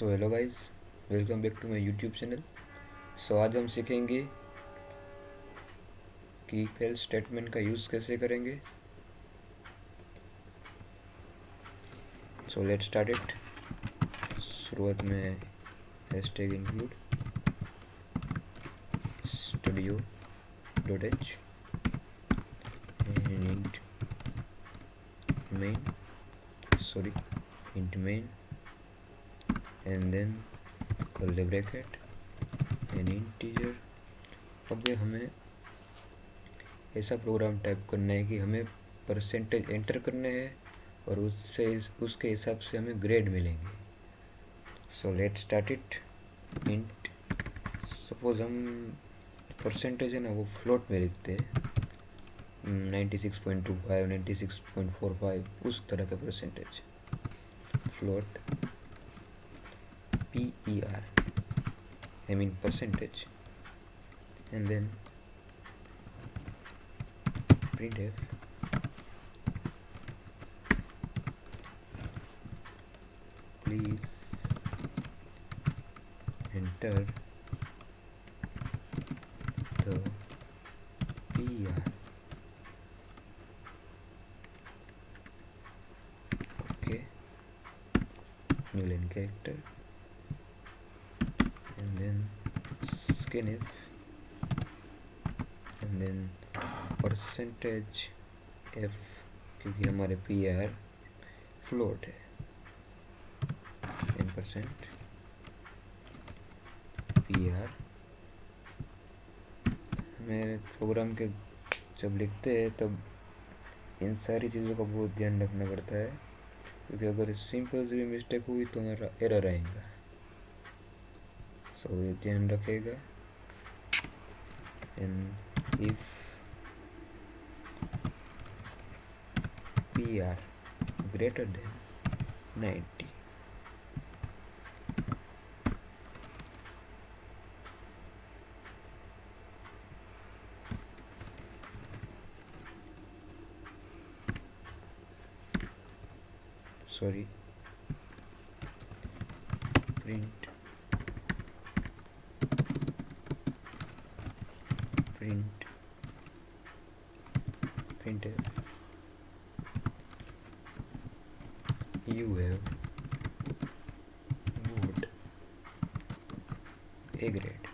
So hello guys, welcome back to my YouTube channel. So आज हम सीखेंगे कि इफ एल्स स्टेटमेंट का यूज़ कैसे करेंगे। So let's start it. शुरुआत में hashtag include studio dot h int main int main and then curly bracket and integer. अब हमें ऐसा प्रोग्राम टाइप करना है कि हमें परसेंटेज एंटर करने हैं और उसके हिसाब से हमें ग्रेड मिलेंगे। So let start it. Int suppose हम परसेंटेज है ना वो फ्लोट में लिखते हैं 96.25 96.45 उस तरह का percentage. Float PER I mean percentage and then printf please enter the PER. Okay, new line character and then scanf and then percentage f क्योंकि हमारे PER फ्लोट है 10% PER। हमें प्रोग्राम के जब लिखते हैं तब इन सारी चीज़ों का बहुत ध्यान रखना पड़ता है, क्योंकि अगर सिंपल से भी मिस्टेक हुई तो हमारा एरर आएगा। सो ये ध्यान रखेगा। And if PER greater than 90, sorry print print printf you have got a grade।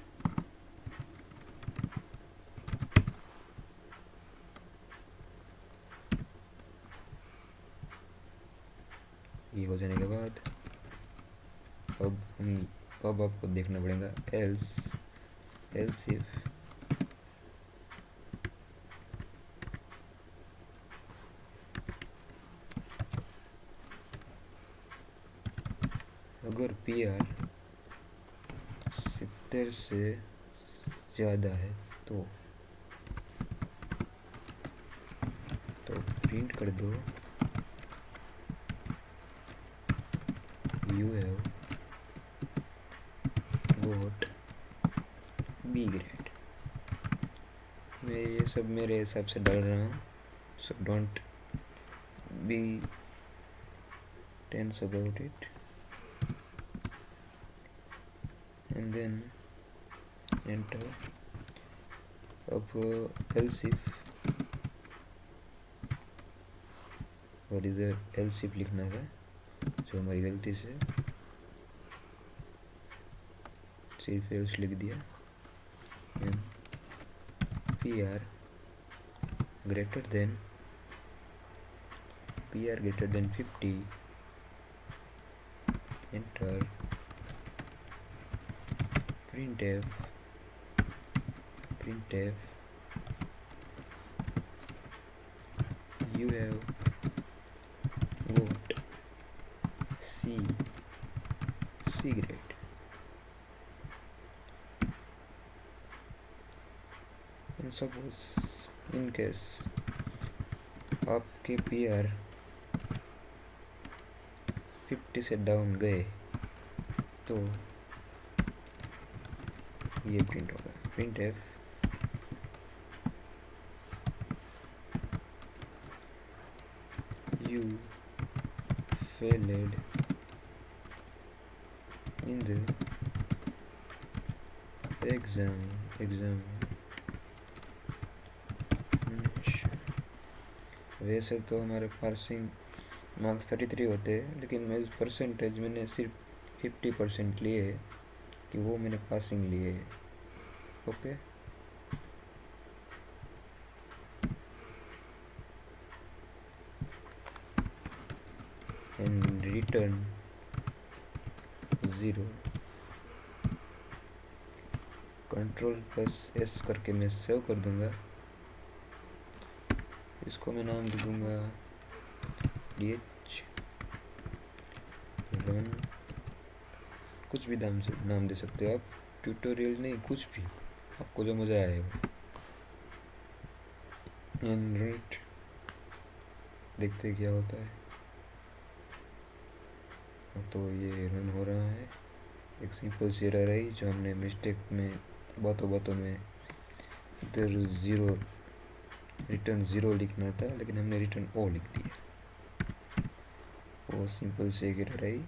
ये हो जाने के बाद अब आपको देखना पड़ेगा एल्स इफ अगर PER 70 से ज़्यादा है तो प्रिंट कर दो you have got B grade. मैं ये सब मेरे हिसाब से डाल रहा हूँ, so don't be tense about it. and then enter। अब else if और इधर else if लिखना था जो हमारी गलती से सिर्फ else लिख दिया। PER greater than 50, enter printf you have got C grade। and suppose in case आपके PER 50 से डाउन गए तो ये प्रिंट होगा printf you failed in the exam वैसे तो हमारे पासिंग मार्क्स 33 होते हैं, लेकिन मैं परसेंटेज मैंने सिर्फ 50% लिए है कि वो मैंने पासिंग लिए है। ओके, एंड रिटर्न 0, Ctrl+S करके मैं सेव कर दूंगा। इसको मैं नाम दे दूंगा DH रन, कुछ भी नाम दे सकते हो आप, ट्यूटोरियल नहीं, कुछ भी आपको जो मज़ा आएगा। एंड राइट, देखते क्या होता है। तो ये रन हो रहा है। एक सिंपल सी एरर आई जो हमने मिस्टेक में बातों में इधर रिटर्न 0 लिखना था, लेकिन हमने रिटर्न ओ लिख दिया। वो सिंपल से एक एरर आई।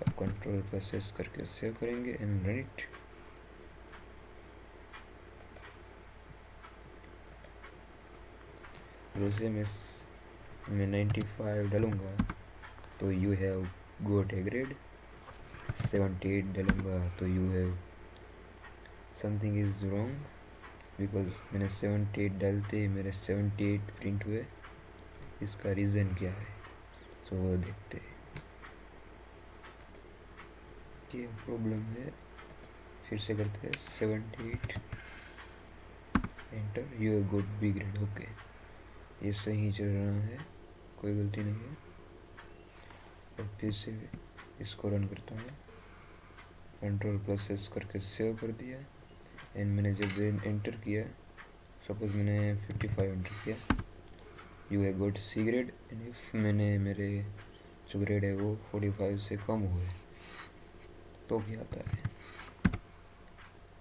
अब Ctrl+S करके सेव करेंगे एंड रन इट। वैसे मैं 95 डालूंगा तो you have got A grade, 78 डालूंगा तो you have something is wrong, because मैंने 78 डालते ही मेरे 78 प्रिंट हुए। इसका रीज़न क्या है तो वो देखते हैं। ये प्रॉब्लम है, फिर से करते हैं। 78 enter, you got B grade. Okay, ये सही चल रहा है, कोई गलती नहीं है। और फिर से इसको रन करता हूँ। Ctrl+S करके सेव कर दिया। एंड मैंने जब एंटर किया, सपोज मैंने 55 एंटर किया, you have got C grade. And if मैंने मेरे जो ग्रेड है वो 45 से कम हुए तो क्या आता है,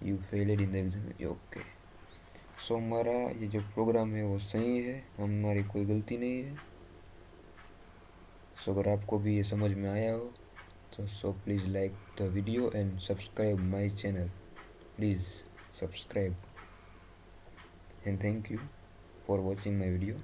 you failed in the exam. Okay, so हमारा ये जो प्रोग्राम है वो सही है, हमारी कोई गलती नहीं है। सो अगर आपको भी ये समझ में आया हो तो please like the video and subscribe my channel. Please subscribe and thank you for watching my video.